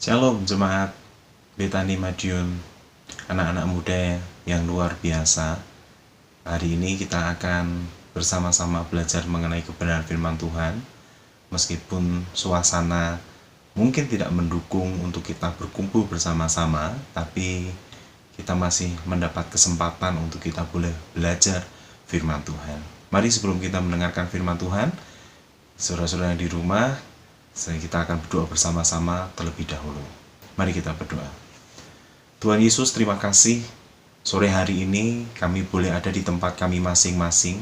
Shalom jemaat Betani Madiun, anak-anak muda yang luar biasa. Hari ini kita akan bersama-sama belajar mengenai kebenaran firman Tuhan. Meskipun suasana mungkin tidak mendukung untuk kita berkumpul bersama-sama, tapi kita masih mendapat kesempatan untuk kita boleh belajar firman Tuhan. Mari sebelum kita mendengarkan firman Tuhan, saudara-saudara yang di rumah, kita akan berdoa bersama-sama terlebih dahulu. Mari kita berdoa. Tuhan Yesus, terima kasih sore hari ini kami boleh ada di tempat kami masing-masing.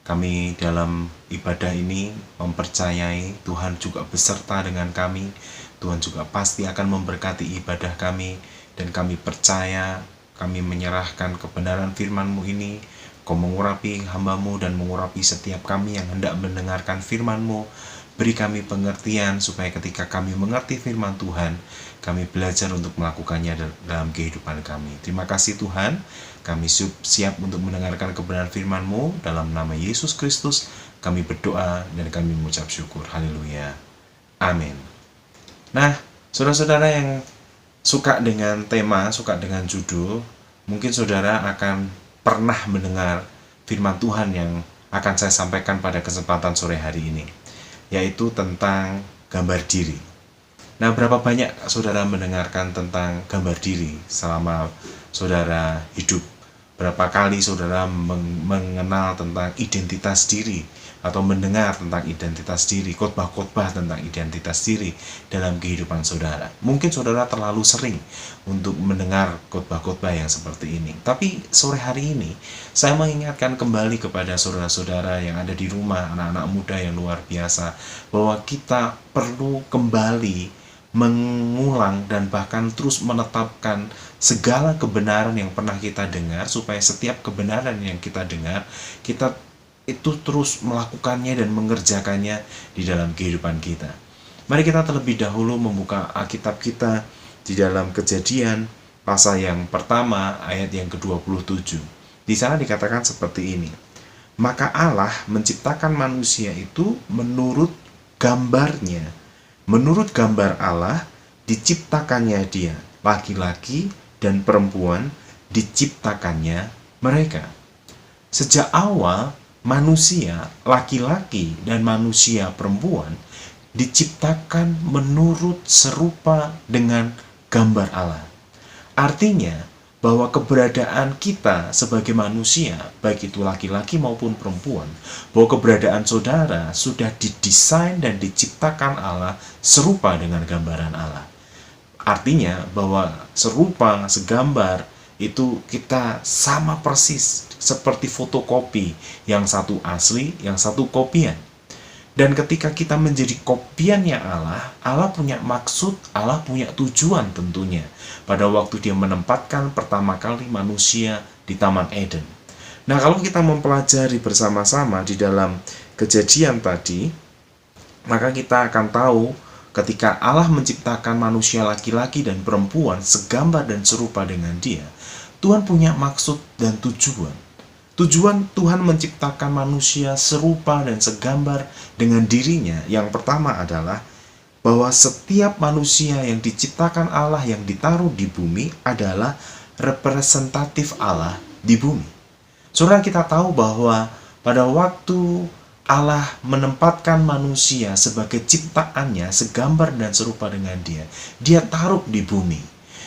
Kami dalam ibadah ini mempercayai Tuhan juga beserta dengan kami. Tuhan juga pasti akan memberkati ibadah kami. Dan kami percaya, kami menyerahkan kebenaran firman-Mu ini. Kau mengurapi hamba-Mu dan mengurapi setiap kami yang hendak mendengarkan firman-Mu. Beri kami pengertian supaya ketika kami mengerti firman Tuhan, kami belajar untuk melakukannya dalam kehidupan kami. Terima kasih Tuhan, kami siap untuk mendengarkan kebenaran firman-Mu. Dalam nama Yesus Kristus, kami berdoa dan kami mengucap syukur. Haleluya. Amin. Nah, saudara-saudara yang suka dengan tema, suka dengan judul, mungkin saudara akan pernah mendengar firman Tuhan yang akan saya sampaikan pada kesempatan sore hari ini, yaitu tentang gambar diri. Nah, berapa banyak saudara mendengarkan tentang gambar diri selama saudara hidup? Berapa kali saudara mengenal tentang identitas diri atau mendengar tentang identitas diri, khotbah-khotbah tentang identitas diri dalam kehidupan saudara? Mungkin saudara terlalu sering untuk mendengar khotbah-khotbah yang seperti ini. Tapi sore hari ini saya mengingatkan kembali kepada saudara-saudara yang ada di rumah, anak-anak muda yang luar biasa, bahwa kita perlu kembali mengulang dan bahkan terus menetapkan segala kebenaran yang pernah kita dengar, supaya setiap kebenaran yang kita dengar, kita itu terus melakukannya dan mengerjakannya di dalam kehidupan kita. Mari kita terlebih dahulu membuka Alkitab kita di dalam Kejadian pasal yang pertama ayat yang ke-27. Di sana dikatakan seperti ini. Maka Allah menciptakan manusia itu menurut gambarnya. Menurut gambar Allah diciptakannya dia, laki-laki dan perempuan diciptakannya mereka. Sejak awal manusia laki-laki dan manusia perempuan diciptakan menurut serupa dengan gambar Allah. Artinya bahwa keberadaan kita sebagai manusia, baik itu laki-laki maupun perempuan, bahwa keberadaan saudara sudah didesain dan diciptakan Allah serupa dengan gambaran Allah. Artinya bahwa serupa, segambar, itu kita sama persis seperti fotokopi, yang satu asli, yang satu kopian. Dan ketika kita menjadi kopiannya Allah, Allah punya maksud, Allah punya tujuan tentunya pada waktu dia menempatkan pertama kali manusia di Taman Eden. Nah, kalau kita mempelajari bersama-sama di dalam Kejadian tadi, maka kita akan tahu ketika Allah menciptakan manusia laki-laki dan perempuan segambar dan serupa dengan dia, Tuhan punya maksud dan tujuan. Tujuan Tuhan menciptakan manusia serupa dan segambar dengan dirinya, yang pertama adalah bahwa setiap manusia yang diciptakan Allah, yang ditaruh di bumi, adalah representatif Allah di bumi. Saudara, kita tahu bahwa pada waktu Allah menempatkan manusia sebagai ciptaannya, segambar dan serupa dengan dia, dia taruh di bumi.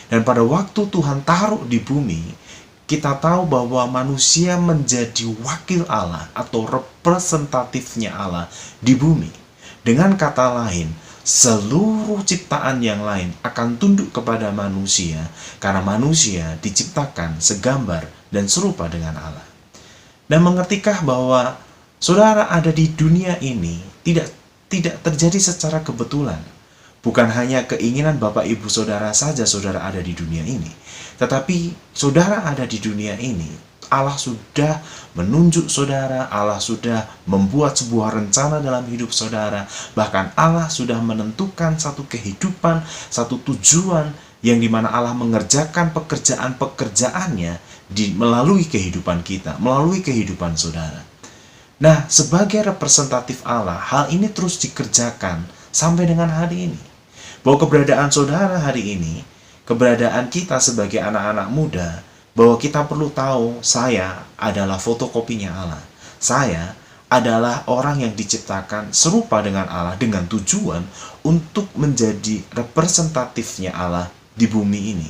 Dan pada waktu Tuhan taruh di bumi, kita tahu bahwa manusia menjadi wakil Allah atau representatifnya Allah di bumi. Dengan kata lain, seluruh ciptaan yang lain akan tunduk kepada manusia karena manusia diciptakan segambar dan serupa dengan Allah. Dan mengertikah bahwa saudara ada di dunia ini tidak terjadi secara kebetulan. Bukan hanya keinginan Bapak Ibu Saudara saja saudara ada di dunia ini, tetapi saudara ada di dunia ini, Allah sudah menunjuk saudara, Allah sudah membuat sebuah rencana dalam hidup saudara, bahkan Allah sudah menentukan satu kehidupan, satu tujuan yang dimana Allah mengerjakan pekerjaan-pekerjaannya melalui kehidupan kita, melalui kehidupan saudara. Nah, sebagai representatif Allah, hal ini terus dikerjakan sampai dengan hari ini. bahwa keberadaan saudara hari ini, keberadaan kita sebagai anak-anak muda, bahwa kita perlu tahu saya adalah fotokopinya Allah. Saya adalah orang yang diciptakan serupa dengan Allah dengan tujuan untuk menjadi representatifnya Allah di bumi ini,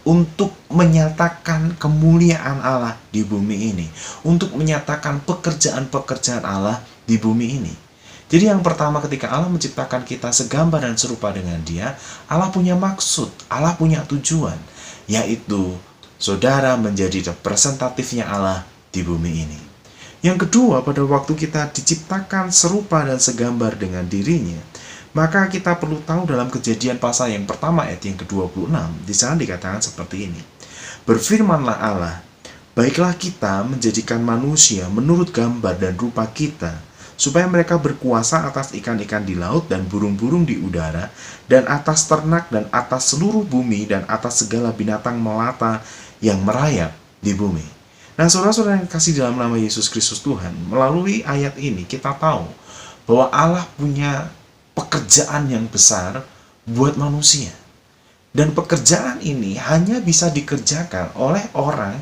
untuk menyatakan kemuliaan Allah di bumi ini, untuk menyatakan pekerjaan-pekerjaan Allah di bumi ini. Jadi yang pertama, ketika Allah menciptakan kita segambar dan serupa dengan Dia, Allah punya maksud, Allah punya tujuan, yaitu saudara menjadi representatifnya Allah di bumi ini. Yang kedua, pada waktu kita diciptakan serupa dan segambar dengan dirinya, maka kita perlu tahu dalam Kejadian pasal yang pertama ayat yang ke-26, di sana dikatakan seperti ini. Berfirmanlah Allah, baiklah kita menjadikan manusia menurut gambar dan rupa kita, supaya mereka berkuasa atas ikan-ikan di laut dan burung-burung di udara, dan atas ternak dan atas seluruh bumi dan atas segala binatang melata yang merayap di bumi. Nah, saudara-saudara yang kasih dalam nama Yesus Kristus Tuhan, melalui ayat ini kita tahu bahwa Allah punya pekerjaan yang besar buat manusia. Dan pekerjaan ini hanya bisa dikerjakan oleh orang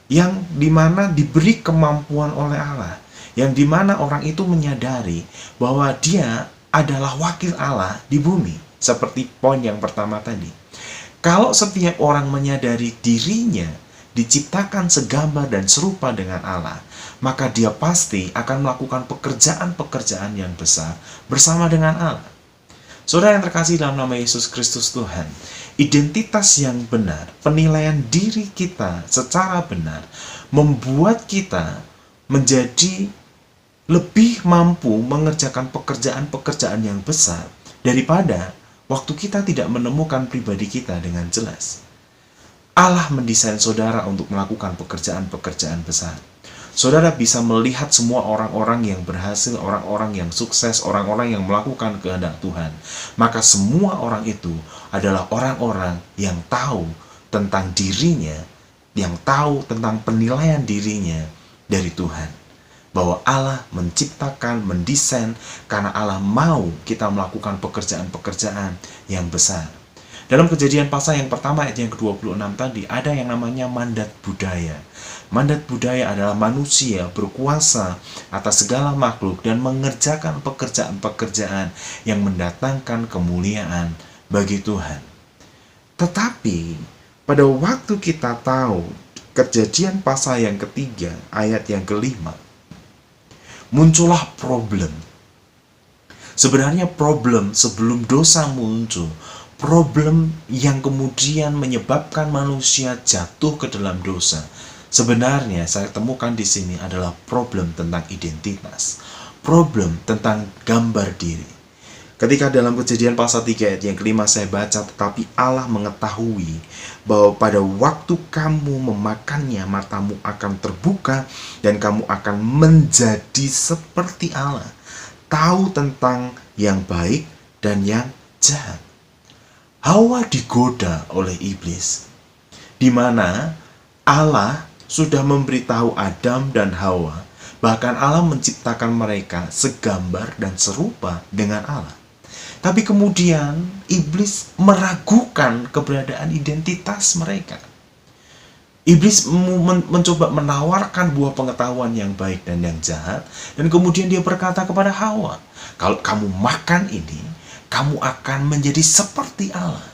yang dimana diberi kemampuan oleh Allah, yang dimana orang itu menyadari bahwa dia adalah wakil Allah di bumi. Seperti poin yang pertama tadi. Kalau setiap orang menyadari dirinya diciptakan segambar dan serupa dengan Allah, maka dia pasti akan melakukan pekerjaan-pekerjaan yang besar bersama dengan Allah. Saudara yang terkasih dalam nama Yesus Kristus Tuhan, identitas yang benar, penilaian diri kita secara benar, membuat kita menjadi lebih mampu mengerjakan pekerjaan-pekerjaan yang besar daripada waktu kita tidak menemukan pribadi kita dengan jelas. Allah mendesain saudara untuk melakukan pekerjaan-pekerjaan besar. Saudara bisa melihat semua orang-orang yang berhasil, orang-orang yang sukses, orang-orang yang melakukan kehendak Tuhan. Maka semua orang itu adalah orang-orang yang tahu tentang dirinya, yang tahu tentang penilaian dirinya dari Tuhan. Bahwa Allah menciptakan, mendesain, karena Allah mau kita melakukan pekerjaan-pekerjaan yang besar. Dalam Kejadian pasal yang pertama ayat yang ke-26 tadi, ada yang namanya mandat budaya. Mandat budaya adalah manusia berkuasa atas segala makhluk dan mengerjakan pekerjaan-pekerjaan yang mendatangkan kemuliaan bagi Tuhan. Tetapi, pada waktu kita tahu Kejadian pasal yang ketiga, ayat yang kelima, muncullah problem. Sebenarnya problem sebelum dosa muncul, problem yang kemudian menyebabkan manusia jatuh ke dalam dosa, sebenarnya saya temukan di sini adalah problem tentang identitas, problem tentang gambar diri. Ketika dalam Kejadian pasal 3 ayat yang kelima saya baca, tetapi Allah mengetahui bahwa pada waktu kamu memakannya, matamu akan terbuka dan kamu akan menjadi seperti Allah, tahu tentang yang baik dan yang jahat. Hawa digoda oleh iblis, di mana Allah sudah memberitahu Adam dan Hawa, bahkan Allah menciptakan mereka segambar dan serupa dengan Allah. Tapi kemudian iblis meragukan keberadaan identitas mereka. Iblis mencoba menawarkan buah pengetahuan yang baik dan yang jahat, dan kemudian dia berkata kepada Hawa, kalau kamu makan ini, kamu akan menjadi seperti Allah.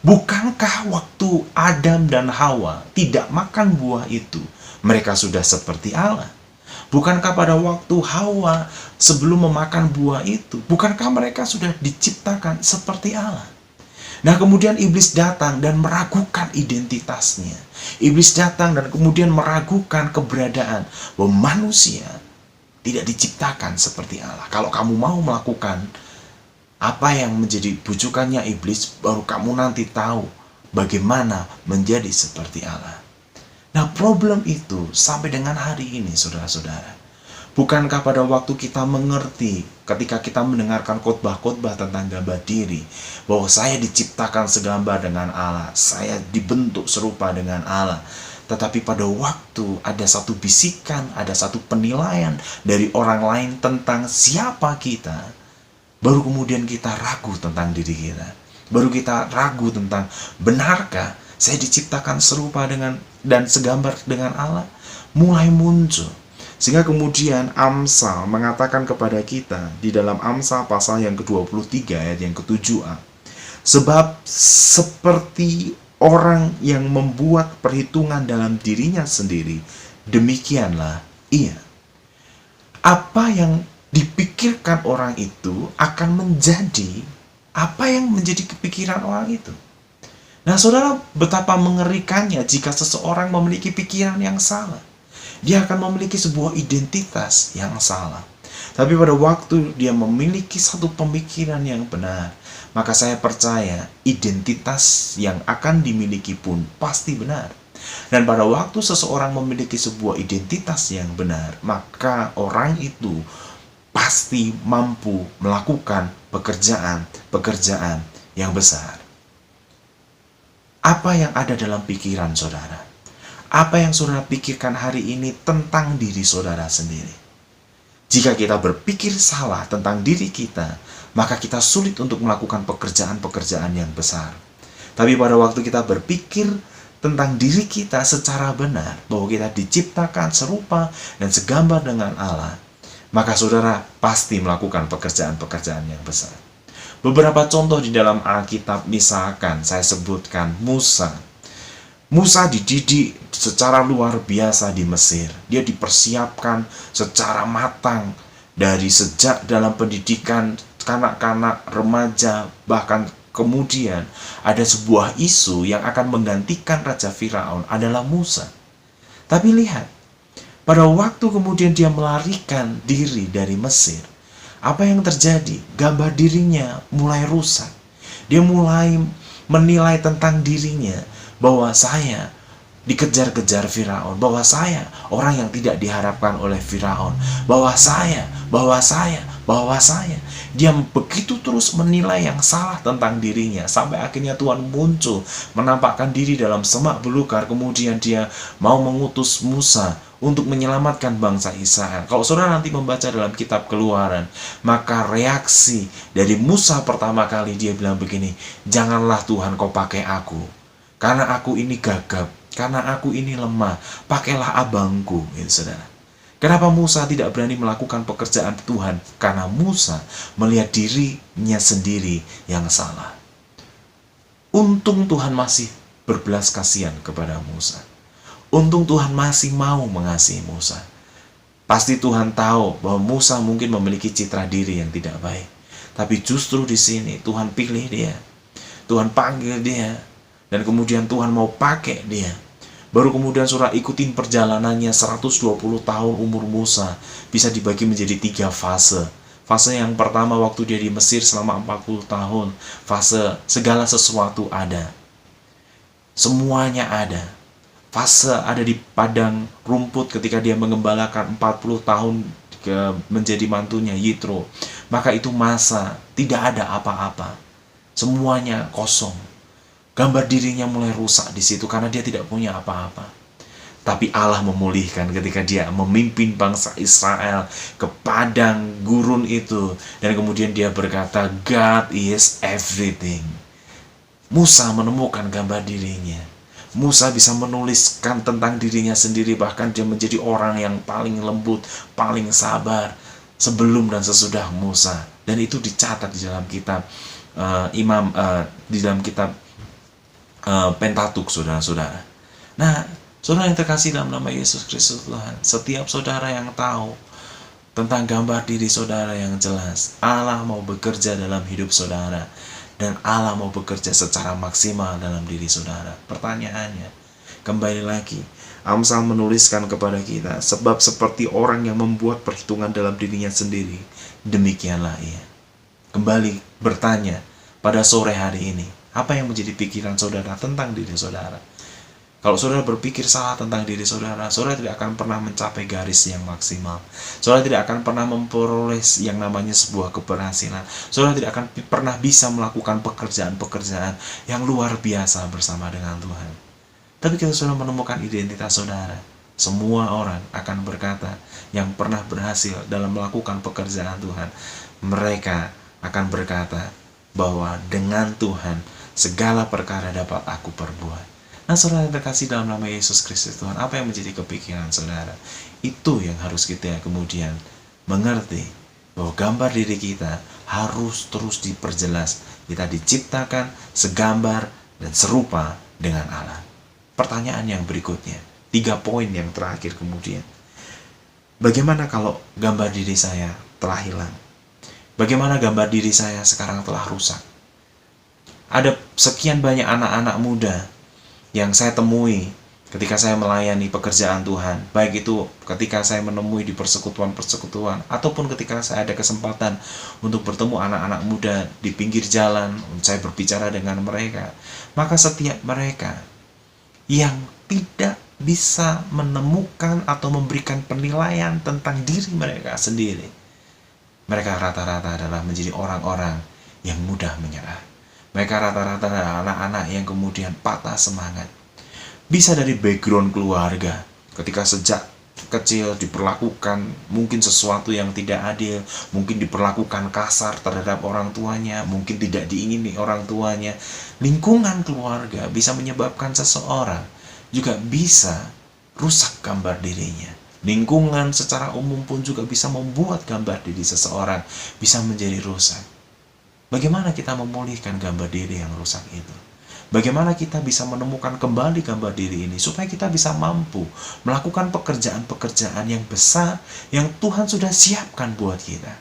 Bukankah waktu Adam dan Hawa tidak makan buah itu, mereka sudah seperti Allah? Bukankah pada waktu Hawa sebelum memakan buah itu, bukankah mereka sudah diciptakan seperti Allah? Nah, kemudian iblis datang dan meragukan identitasnya. Iblis datang dan kemudian meragukan keberadaan bahwa manusia tidak diciptakan seperti Allah. Kalau kamu mau melakukan apa yang menjadi bujukannya iblis, baru kamu nanti tahu bagaimana menjadi seperti Allah. Nah, problem itu sampai dengan hari ini, saudara-saudara. Bukankah pada waktu kita mengerti, ketika kita mendengarkan khotbah-khotbah tentang gambar diri, bahwa saya diciptakan segambar dengan Allah, saya dibentuk serupa dengan Allah. Tetapi pada waktu ada satu bisikan, ada satu penilaian dari orang lain tentang siapa kita, baru kemudian kita ragu tentang diri kita. Baru kita ragu tentang benarkah saya diciptakan serupa dengan dan segambar dengan Allah, mulai muncul. Sehingga kemudian Amsal mengatakan kepada kita di dalam Amsal pasal yang ke-23 ayat yang ke-7a. Sebab seperti orang yang membuat perhitungan dalam dirinya sendiri, demikianlah ia. Apa yang dipikirkan orang itu akan menjadi apa yang menjadi kepikiran orang itu. Nah, saudara, betapa mengerikannya jika seseorang memiliki pikiran yang salah. Dia akan memiliki sebuah identitas yang salah. Tapi pada waktu dia memiliki satu pemikiran yang benar, maka saya percaya identitas yang akan dimiliki pun pasti benar. Dan pada waktu seseorang memiliki sebuah identitas yang benar, maka orang itu pasti mampu melakukan pekerjaan yang besar. Apa yang ada dalam pikiran saudara? Apa yang saudara pikirkan hari ini tentang diri saudara sendiri? Jika kita berpikir salah tentang diri kita, maka kita sulit untuk melakukan pekerjaan-pekerjaan yang besar. Tapi pada waktu kita berpikir tentang diri kita secara benar, bahwa kita diciptakan serupa dan segambar dengan Allah, maka saudara pasti melakukan pekerjaan-pekerjaan yang besar. Beberapa contoh di dalam Alkitab, misalkan saya sebutkan Musa. Musa dididik secara luar biasa di Mesir. Dia dipersiapkan secara matang dari sejak dalam pendidikan kanak-kanak, remaja, bahkan kemudian ada sebuah isu yang akan menggantikan Raja Firaun adalah Musa. Tapi lihat, pada waktu kemudian dia melarikan diri dari Mesir, apa yang terjadi? Gambar dirinya mulai rusak. Dia mulai menilai tentang dirinya bahwa saya dikejar-kejar Firaun, bahwa saya orang yang tidak diharapkan oleh Firaun, bahwa saya. Dia begitu terus menilai yang salah tentang dirinya, sampai akhirnya Tuhan muncul, menampakkan diri dalam semak belukar, kemudian dia mau mengutus Musa untuk menyelamatkan bangsa Israel. Kalau saudara nanti membaca dalam kitab Keluaran, maka reaksi dari Musa pertama kali dia bilang begini, janganlah Tuhan kau pakai aku, karena aku ini gagap, karena aku ini lemah, pakailah abangku, saudara. Kenapa Musa tidak berani melakukan pekerjaan Tuhan? Karena Musa melihat dirinya sendiri yang salah. Untung Tuhan masih berbelas kasihan kepada Musa. Untung Tuhan masih mau mengasihi Musa. Pasti Tuhan tahu bahwa Musa mungkin memiliki citra diri yang tidak baik. Tapi justru di sini Tuhan pilih dia. Tuhan panggil dia. Dan kemudian Tuhan mau pakai dia. Baru kemudian saudara ikutin perjalanannya 120 tahun umur Musa. Bisa dibagi menjadi 3 fase. Fase yang pertama waktu dia di Mesir selama 40 tahun. Fase segala sesuatu ada. Semuanya ada. Fase ada di padang rumput ketika dia mengembalakan 40 tahun menjadi mantunya Yitro. Maka itu masa tidak ada apa-apa. Semuanya kosong. Gambar dirinya mulai rusak di situ karena dia tidak punya apa-apa. Tapi Allah memulihkan ketika dia memimpin bangsa Israel ke padang gurun itu. Dan kemudian dia berkata, God is everything. Musa menemukan gambar dirinya. Musa bisa menuliskan tentang dirinya sendiri. Bahkan dia menjadi orang yang paling lembut, paling sabar sebelum dan sesudah Musa. Dan itu dicatat di dalam kitab di dalam kitab Pentatuk, saudara-saudara. Nah, saudara yang terkasih dalam nama Yesus Kristus Tuhan, setiap saudara yang tahu tentang gambar diri saudara yang jelas, Allah mau bekerja dalam hidup saudara, dan Allah mau bekerja secara maksimal dalam diri saudara. Pertanyaannya, kembali lagi, Amsal menuliskan kepada kita, sebab seperti orang yang membuat perhitungan dalam dirinya sendiri, demikianlah ia. Kembali bertanya pada sore hari ini, apa yang menjadi pikiran saudara tentang diri saudara? Kalau saudara berpikir salah tentang diri saudara, saudara tidak akan pernah mencapai garis yang maksimal. Saudara tidak akan pernah memperoleh yang namanya sebuah keberhasilan. Saudara tidak akan pernah bisa melakukan pekerjaan-pekerjaan yang luar biasa bersama dengan Tuhan. Tapi kalau saudara menemukan identitas saudara, semua orang akan berkata yang pernah berhasil dalam melakukan pekerjaan Tuhan, mereka akan berkata, bahwa dengan Tuhan segala perkara dapat aku perbuat. Nah, saudara yang terkasih dalam nama Yesus Kristus Tuhan, apa yang menjadi kepikiran saudara? Itu yang harus kita kemudian mengerti, bahwa gambar diri kita harus terus diperjelas. Kita diciptakan segambar dan serupa dengan Allah. Pertanyaan yang berikutnya, 3 poin yang terakhir kemudian. Bagaimana kalau gambar diri saya telah hilang? Bagaimana gambar diri saya sekarang telah rusak? Ada sekian banyak anak-anak muda yang saya temui ketika saya melayani pekerjaan Tuhan, baik itu ketika saya menemui di persekutuan-persekutuan, ataupun ketika saya ada kesempatan untuk bertemu anak-anak muda di pinggir jalan, saya berbicara dengan mereka. Maka setiap mereka yang tidak bisa menemukan atau memberikan penilaian tentang diri mereka sendiri, mereka rata-rata adalah menjadi orang-orang yang mudah menyerah. Mereka rata-rata adalah anak-anak yang kemudian patah semangat. Bisa dari background keluarga, ketika sejak kecil diperlakukan mungkin sesuatu yang tidak adil, mungkin diperlakukan kasar terhadap orang tuanya, mungkin tidak diingini orang tuanya. Lingkungan keluarga bisa menyebabkan seseorang juga bisa rusak gambar dirinya. Lingkungan secara umum pun juga bisa membuat gambar diri seseorang bisa menjadi rusak. Bagaimana kita memulihkan gambar diri yang rusak itu? Bagaimana kita bisa menemukan kembali gambar diri ini supaya kita bisa mampu melakukan pekerjaan-pekerjaan yang besar yang Tuhan sudah siapkan buat kita.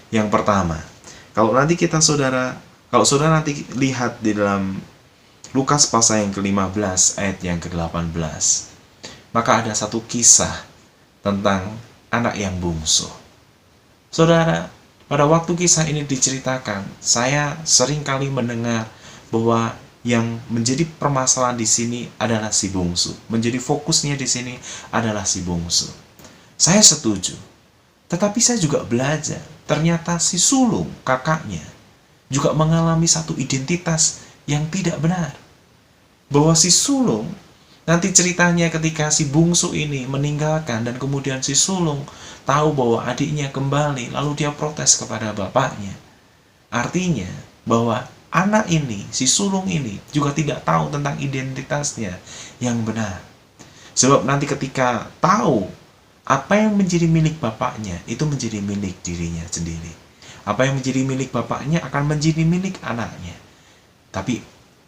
Yang pertama, kalau saudara nanti lihat di dalam Lukas pasal yang ke-15 ayat yang ke-18, maka ada satu kisah tentang anak yang bungsu. Saudara, pada waktu kisah ini diceritakan, saya sering kali mendengar bahwa yang menjadi permasalahan di sini adalah si bungsu. Menjadi fokusnya di sini adalah si bungsu. Saya setuju. Tetapi saya juga belajar, ternyata si sulung, kakaknya, juga mengalami satu identitas yang tidak benar. Bahwa si sulung, nanti ceritanya ketika si bungsu ini meninggalkan dan kemudian si sulung tahu bahwa adiknya kembali, lalu dia protes kepada bapaknya. Artinya bahwa anak ini, si sulung ini juga tidak tahu tentang identitasnya yang benar. Sebab nanti ketika tahu apa yang menjadi milik bapaknya, itu menjadi milik dirinya sendiri. Apa yang menjadi milik bapaknya akan menjadi milik anaknya. Tapi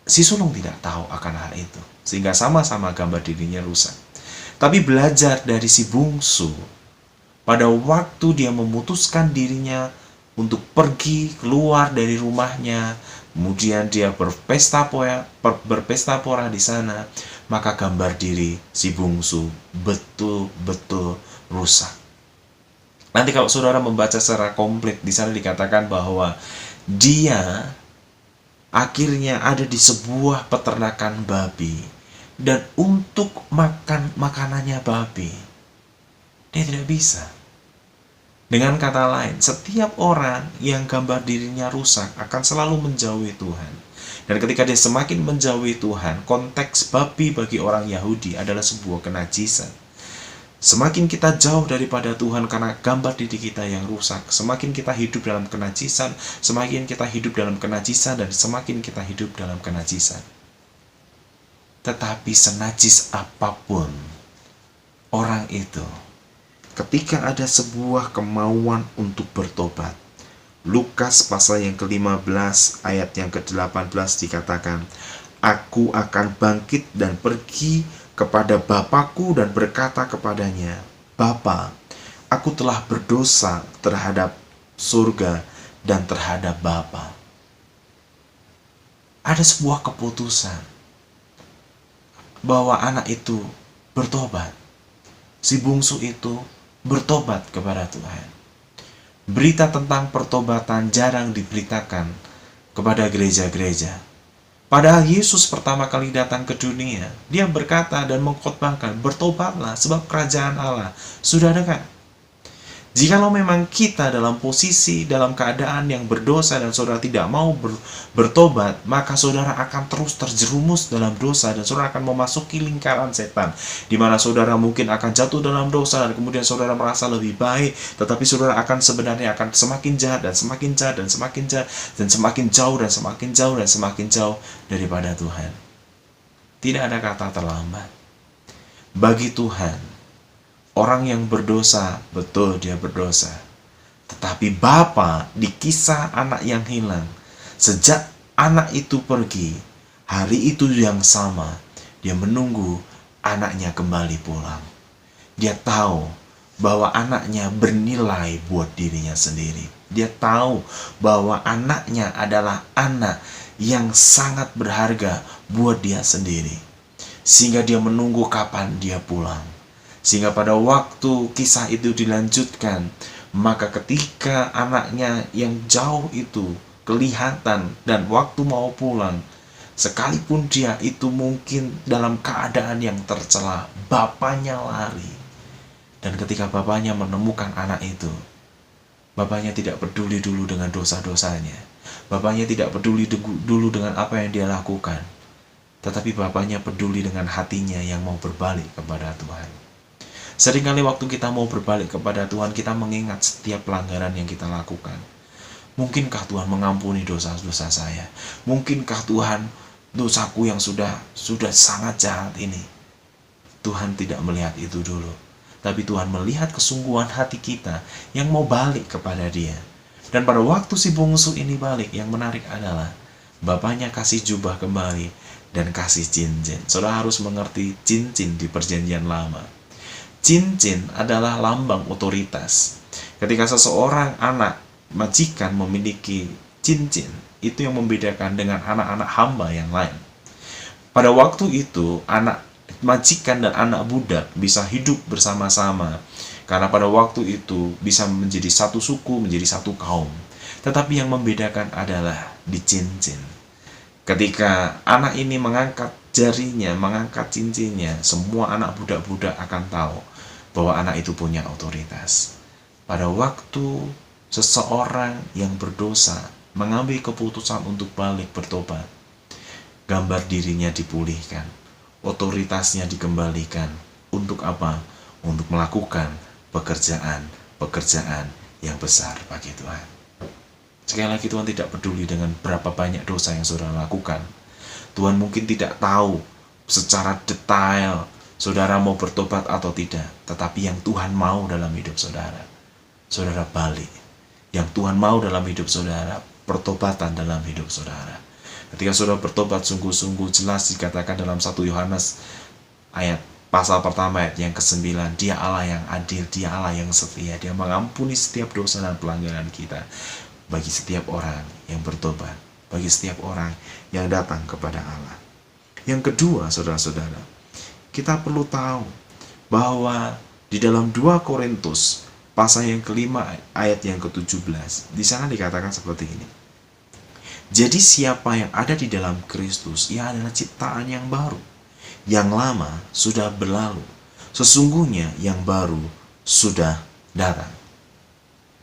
si sulung tidak tahu akan hal itu, sehingga sama-sama gambar dirinya rusak. Tapi belajar dari si bungsu, pada waktu dia memutuskan dirinya untuk pergi keluar dari rumahnya, kemudian dia berpesta pora di sana, maka gambar diri si bungsu betul-betul rusak. Nanti kalau saudara membaca secara komplit, di sana dikatakan bahwa dia akhirnya ada di sebuah peternakan babi, dan untuk makan makanannya babi, dia tidak bisa. Dengan kata lain, setiap orang yang gambar dirinya rusak akan selalu menjauhi Tuhan. Dan ketika dia semakin menjauhi Tuhan, konteks babi bagi orang Yahudi adalah sebuah kenajisan. Semakin kita jauh daripada Tuhan karena gambar diri kita yang rusak, semakin kita hidup dalam kenajisan, semakin kita hidup dalam kenajisan, dan semakin kita hidup dalam kenajisan. Tetapi senajis apapun orang itu, ketika ada sebuah kemauan untuk bertobat, Lukas pasal yang ke-15 ayat yang ke-18 dikatakan, "Aku akan bangkit dan pergi kepada Bapakku dan berkata kepadanya, Bapa, aku telah berdosa terhadap surga dan terhadap Bapa." Ada sebuah keputusan bahwa anak itu bertobat. Si bungsu itu bertobat kepada Tuhan. Berita tentang pertobatan jarang diberitakan kepada gereja-gereja. Padahal Yesus pertama kali datang ke dunia, dia berkata dan mengkhotbahkan, bertobatlah sebab kerajaan Allah sudah dekat. Jikalau memang kita dalam posisi, dalam keadaan yang berdosa dan saudara tidak mau bertobat, maka saudara akan terus terjerumus dalam dosa dan saudara akan memasuki lingkaran setan, di mana saudara mungkin akan jatuh dalam dosa dan kemudian saudara merasa lebih baik, tetapi saudara akan sebenarnya akan semakin jahat dan semakin jahat dan semakin jahat dan semakin jauh dan semakin jauh dan semakin jauh daripada Tuhan. Tidak ada kata terlambat. Bagi Tuhan, orang yang berdosa, betul dia berdosa. Tetapi Bapa di kisah anak yang hilang, sejak anak itu pergi, hari itu yang sama, dia menunggu anaknya kembali pulang. Dia tahu bahwa anaknya bernilai buat dirinya sendiri. Dia tahu bahwa anaknya adalah anak yang sangat berharga buat dia sendiri. Sehingga dia menunggu kapan dia pulang. Sehingga pada waktu kisah itu dilanjutkan, maka ketika anaknya yang jauh itu kelihatan dan waktu mau pulang, sekalipun dia itu mungkin dalam keadaan yang tercela, bapaknya lari. Dan ketika bapaknya menemukan anak itu, bapaknya tidak peduli dulu dengan dosa-dosanya. Bapaknya tidak peduli dulu dengan apa yang dia lakukan. Tetapi bapaknya peduli dengan hatinya yang mau berbalik kepada Tuhan. Seringkali waktu kita mau berbalik kepada Tuhan, kita mengingat setiap pelanggaran yang kita lakukan. Mungkinkah Tuhan mengampuni dosa-dosa saya? Mungkinkah Tuhan dosaku yang sudah sangat jahat ini? Tuhan tidak melihat itu dulu. Tapi Tuhan melihat kesungguhan hati kita yang mau balik kepada Dia. Dan pada waktu si bungsu ini balik, yang menarik adalah bapaknya kasih jubah kembali dan kasih cincin. Saudara harus mengerti cincin di perjanjian lama. Cincin adalah lambang otoritas. Ketika seseorang anak majikan memiliki cincin, itu yang membedakan dengan anak-anak hamba yang lain. Pada waktu itu, anak majikan dan anak budak bisa hidup bersama-sama, karena pada waktu itu bisa menjadi satu suku, menjadi satu kaum. Tetapi yang membedakan adalah di cincin. Ketika anak ini mengangkat jarinya, mengangkat cincinnya, semua anak budak-budak akan tahu bahwa anak itu punya otoritas. Pada waktu seseorang yang berdosa mengambil keputusan untuk balik bertobat, gambar dirinya dipulihkan, otoritasnya dikembalikan. Untuk apa? Untuk melakukan pekerjaan yang besar bagi Tuhan. Sekali lagi, Tuhan tidak peduli dengan berapa banyak dosa yang saudara lakukan. Tuhan mungkin tidak tahu secara detail saudara mau bertobat atau tidak. Tetapi yang Tuhan mau dalam hidup saudara, saudara balik. Yang Tuhan mau dalam hidup saudara, pertobatan dalam hidup saudara. Ketika saudara bertobat sungguh-sungguh, jelas dikatakan dalam 1 Yohanes ayat pasal pertama ayat yang ke-9, Dia Allah yang adil, Dia Allah yang setia. Dia mengampuni setiap dosa dan pelanggaran kita bagi setiap orang yang bertobat, bagi setiap orang yang datang kepada Allah. Yang kedua, saudara-saudara, kita perlu tahu bahwa di dalam 2 Korintus pasal yang kelima ayat yang ke-17, di sana dikatakan seperti ini. Jadi siapa yang ada di dalam Kristus, ia adalah ciptaan yang baru. Yang lama sudah berlalu, sesungguhnya yang baru sudah datang.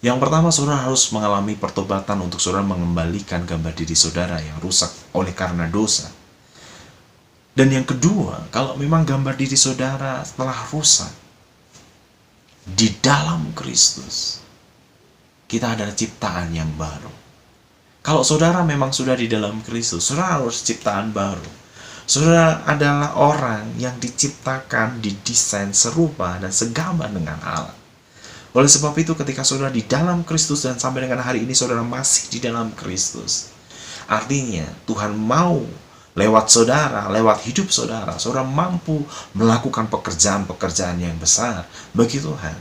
Yang pertama, saudara harus mengalami pertobatan untuk saudara mengembalikan gambar diri saudara yang rusak oleh karena dosa. Dan yang kedua, kalau memang gambar diri saudara telah rusak, di dalam Kristus, kita adalah ciptaan yang baru. Kalau saudara memang sudah di dalam Kristus, saudara harus ciptaan baru. Saudara adalah orang yang diciptakan, didesain serupa dan segambar dengan Allah. Oleh sebab itu, ketika saudara di dalam Kristus dan sampai dengan hari ini saudara masih di dalam Kristus, artinya Tuhan mau lewat saudara, lewat hidup saudara, saudara mampu melakukan pekerjaan-pekerjaan yang besar bagi Tuhan.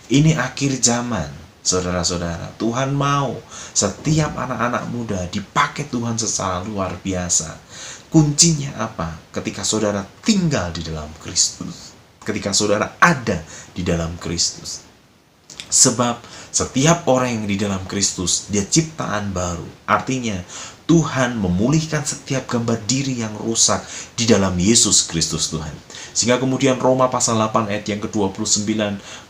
Ini akhir zaman, saudara-saudara. Tuhan mau setiap anak-anak muda dipakai Tuhan secara luar biasa. Kuncinya apa? Ketika saudara tinggal di dalam Kristus, ketika saudara ada di dalam Kristus. Sebab setiap orang yang di dalam Kristus, dia ciptaan baru. Artinya Tuhan memulihkan setiap gambar diri yang rusak di dalam Yesus Kristus Tuhan. Sehingga kemudian Roma pasal 8 ayat yang ke-29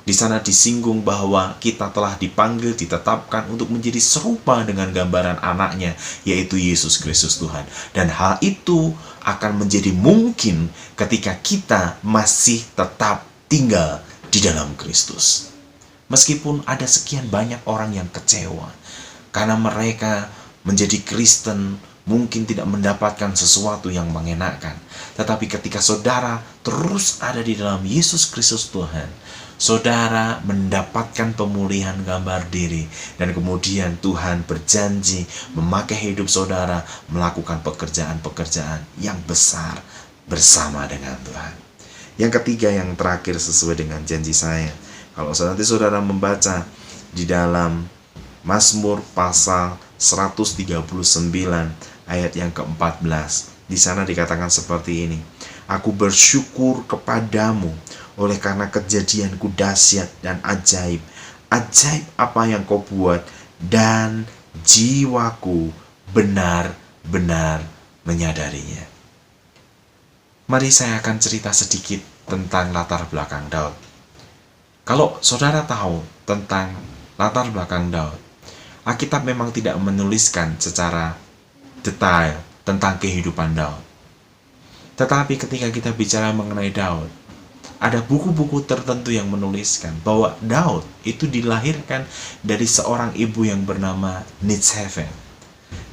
di sana disinggung bahwa kita telah dipanggil, ditetapkan untuk menjadi serupa dengan gambaran anaknya, yaitu Yesus Kristus Tuhan. Dan hal itu akan menjadi mungkin ketika kita masih tetap tinggal di dalam Kristus. Meskipun ada sekian banyak orang yang kecewa karena mereka menjadi Kristen mungkin tidak mendapatkan sesuatu yang mengenakan. Tetapi ketika saudara terus ada di dalam Yesus Kristus Tuhan, saudara mendapatkan pemulihan gambar diri. Dan kemudian Tuhan berjanji memakai hidup saudara melakukan pekerjaan-pekerjaan yang besar bersama dengan Tuhan. Yang ketiga, yang terakhir sesuai dengan janji saya. Kalau nanti saudara membaca di dalam Mazmur pasal 139 ayat yang ke-14. Di sana dikatakan seperti ini. Aku bersyukur kepadamu oleh karena kejadianku dahsyat dan ajaib. Ajaib apa yang kau buat, dan jiwaku benar-benar menyadarinya. Mari saya akan cerita sedikit tentang latar belakang Daud. Kalau saudara tahu tentang latar belakang Daud, Alkitab memang tidak menuliskan secara detail tentang kehidupan Daud. Tetapi ketika kita bicara mengenai Daud, ada buku-buku tertentu yang menuliskan bahwa Daud itu dilahirkan dari seorang ibu yang bernama Nitshephet.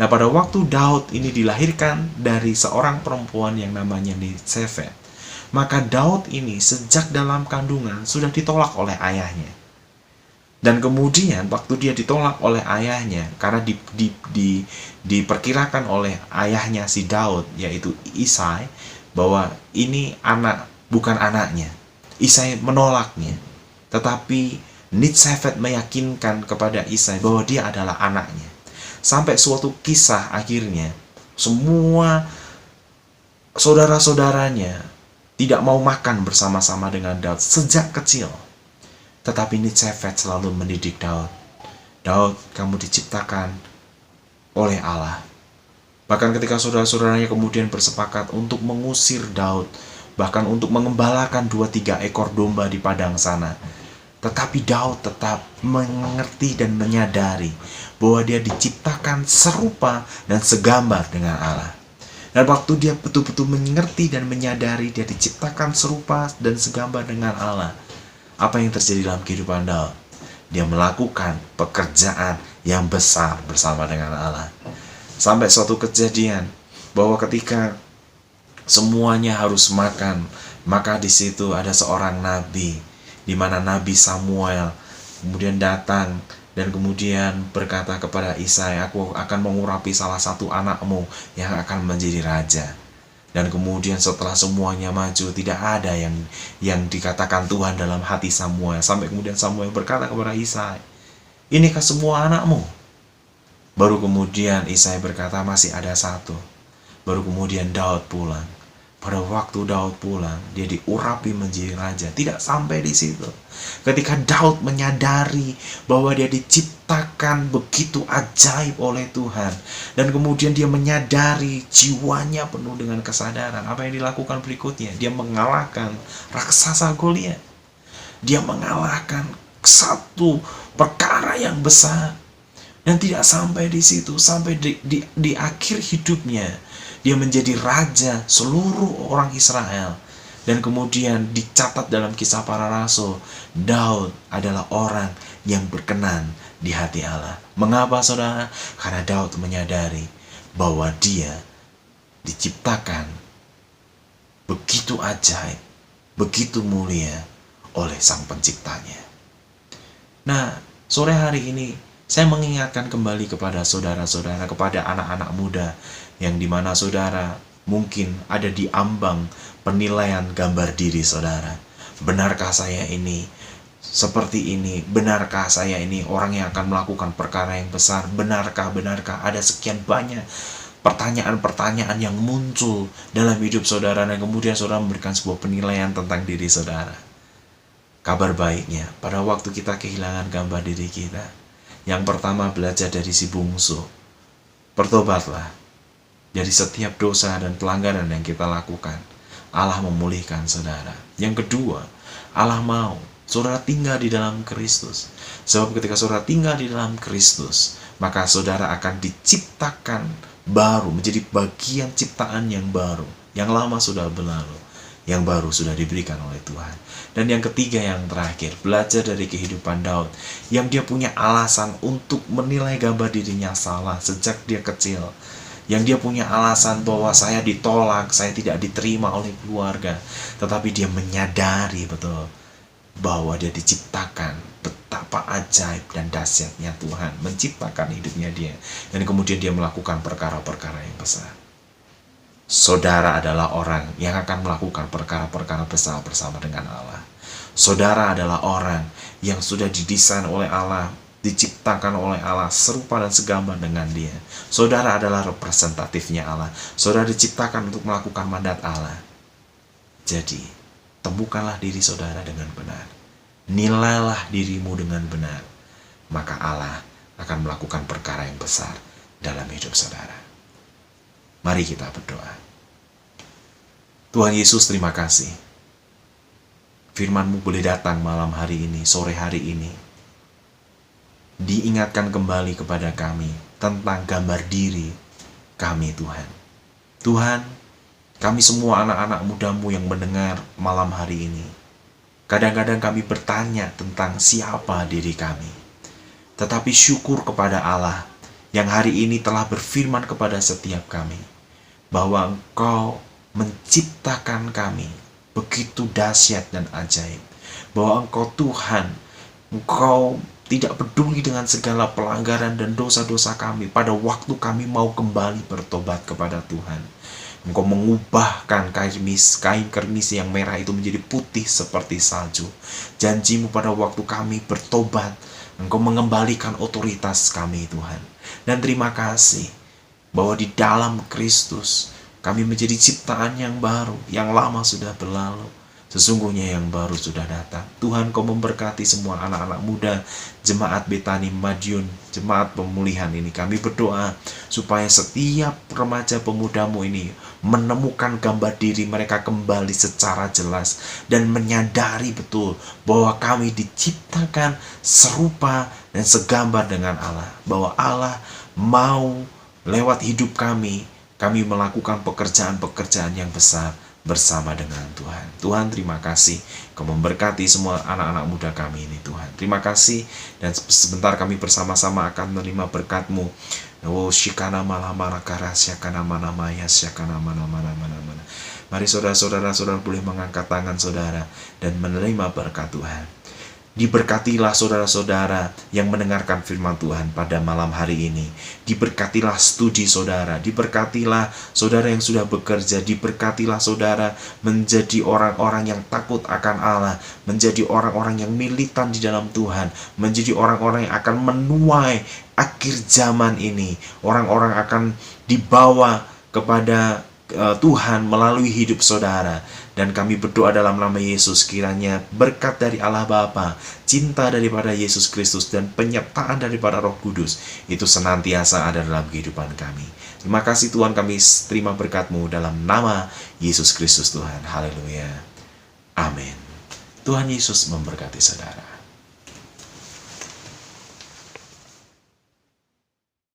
Nah, pada waktu Daud ini dilahirkan dari seorang perempuan yang namanya Nitshephet, maka Daud ini sejak dalam kandungan sudah ditolak oleh ayahnya. Dan kemudian waktu dia ditolak oleh ayahnya, karena diperkirakan oleh ayahnya si Daud, yaitu Isai, bahwa ini bukan anaknya. Isai menolaknya. Tetapi Nitshephet meyakinkan kepada Isai bahwa dia adalah anaknya. Sampai suatu kisah akhirnya semua saudara-saudaranya tidak mau makan bersama-sama dengan Daud sejak kecil. Tetapi Nitshephet selalu mendidik Daud. Daud, kamu diciptakan oleh Allah. Bahkan ketika saudara-saudaranya kemudian bersepakat untuk mengusir Daud, bahkan untuk mengembalakan 2-3 ekor domba di padang sana, tetapi Daud tetap mengerti dan menyadari bahwa dia diciptakan serupa dan segambar dengan Allah. Dan waktu dia betul-betul mengerti dan menyadari dia diciptakan serupa dan segambar dengan Allah, apa yang terjadi dalam kehidupan Daud? Dia melakukan pekerjaan yang besar bersama dengan Allah. Sampai suatu kejadian bahwa ketika semuanya harus makan, maka di situ ada seorang nabi, di mana Nabi Samuel kemudian datang dan kemudian berkata kepada Isai, aku akan mengurapi salah satu anakmu yang akan menjadi raja. Dan kemudian setelah semuanya maju, tidak ada yang dikatakan Tuhan dalam hati Samuel. Sampai kemudian Samuel berkata kepada Isai, inikah semua anakmu? Baru kemudian Isai berkata, masih ada satu. Baru kemudian Daud pulang. Pada waktu Daud pulang, dia diurapi menjadi raja. Tidak sampai di situ. Ketika Daud menyadari bahwa dia diciptakan begitu ajaib oleh Tuhan, dan kemudian dia menyadari jiwanya penuh dengan kesadaran, apa yang dilakukan berikutnya? Dia mengalahkan raksasa Goliat. Dia mengalahkan satu perkara yang besar. Dan tidak sampai di situ, sampai di akhir hidupnya dia menjadi raja seluruh orang Israel. Dan kemudian dicatat dalam Kisah Para Rasul, Daud adalah orang yang berkenan di hati Allah. Mengapa saudara? Karena Daud menyadari bahwa dia diciptakan begitu ajaib, begitu mulia oleh Sang Penciptanya. Nah, sore hari ini saya mengingatkan kembali kepada saudara-saudara, kepada anak-anak muda yang dimana saudara mungkin ada di ambang penilaian gambar diri saudara. Benarkah saya ini seperti ini? Benarkah saya ini orang yang akan melakukan perkara yang besar? Benarkah? Ada sekian banyak pertanyaan-pertanyaan yang muncul dalam hidup saudara, dan kemudian saudara memberikan sebuah penilaian tentang diri saudara. Kabar baiknya, pada waktu kita kehilangan gambar diri kita, yang pertama belajar dari si bungsu. Bertobatlah. dari setiap dosa dan pelanggaran yang kita lakukan. Allah memulihkan saudara. Yang kedua, Allah mau saudara tinggal di dalam Kristus. Sebab ketika saudara tinggal di dalam Kristus, maka saudara akan diciptakan baru, menjadi bagian ciptaan yang baru. Yang lama sudah berlalu, yang baru sudah diberikan oleh Tuhan. Dan yang ketiga, yang terakhir, belajar dari kehidupan Daud, yang dia punya alasan untuk menilai gambar dirinya salah sejak dia kecil. Yang dia punya alasan bahwa saya ditolak, saya tidak diterima oleh keluarga. Tetapi dia menyadari betul bahwa dia diciptakan, betapa ajaib dan dahsyatnya Tuhan menciptakan hidupnya dia. Dan kemudian dia melakukan perkara-perkara yang besar. Saudara adalah orang yang akan melakukan perkara-perkara besar bersama dengan Allah. Saudara adalah orang yang sudah didesain oleh Allah, diciptakan oleh Allah, serupa dan segambar dengan Dia. Saudara adalah representatifnya Allah. Saudara diciptakan untuk melakukan mandat Allah. Jadi, temukanlah diri saudara dengan benar. Nilailah dirimu dengan benar. Maka Allah akan melakukan perkara yang besar dalam hidup saudara. Mari kita berdoa. Tuhan Yesus, terima kasih. Firman-Mu boleh datang malam hari ini, sore hari ini. Diingatkan kembali kepada kami tentang gambar diri kami, Tuhan. Tuhan, kami semua anak-anak muda-Mu yang mendengar malam hari ini. Kadang-kadang kami bertanya tentang siapa diri kami. Tetapi syukur kepada Allah yang hari ini telah berfirman kepada setiap kami, bahwa Engkau menciptakan kami begitu dahsyat dan ajaib. Bahwa Engkau Tuhan, Engkau tidak peduli dengan segala pelanggaran dan dosa-dosa kami pada waktu kami mau kembali bertobat kepada Tuhan. Engkau mengubahkan kain kermis yang merah itu menjadi putih seperti salju. Janji-Mu pada waktu kami bertobat, Engkau mengembalikan otoritas kami, Tuhan. Dan terima kasih bahwa di dalam Kristus kami menjadi ciptaan yang baru, yang lama sudah berlalu. Sesungguhnya yang baru sudah datang. Tuhan, Kau memberkati semua anak-anak muda Jemaat Betani Madiun, Jemaat Pemulihan ini. Kami berdoa supaya setiap remaja pemuda-Mu ini menemukan gambar diri mereka kembali secara jelas dan menyadari betul bahwa kami diciptakan serupa dan segambar dengan Allah. Bahwa Allah mau lewat hidup kami melakukan pekerjaan-pekerjaan yang besar bersama dengan Tuhan. Tuhan, terima kasih. Kau memberkati semua anak-anak muda kami ini, Tuhan. Terima kasih. Dan sebentar kami bersama-sama akan menerima berkat-Mu. Oh, shikana malamana karasyakana mana maya syakana mana. Mari saudara-saudara boleh mengangkat tangan saudara dan menerima berkat Tuhan. Diberkatilah saudara-saudara yang mendengarkan firman Tuhan pada malam hari ini. Diberkatilah studi saudara. Diberkatilah saudara yang sudah bekerja. Diberkatilah saudara menjadi orang-orang yang takut akan Allah. Menjadi orang-orang yang militan di dalam Tuhan. Menjadi orang-orang yang akan menuai akhir zaman ini. Orang-orang akan dibawa kepada Tuhan melalui hidup saudara. Dan kami berdoa dalam nama Yesus, kiranya berkat dari Allah Bapa, cinta daripada Yesus Kristus, dan penyertaan daripada Roh Kudus itu senantiasa ada dalam kehidupan kami. Terima kasih Tuhan, kami terima berkat-Mu dalam nama Yesus Kristus Tuhan. Haleluya. Amin. Tuhan Yesus memberkati saudara.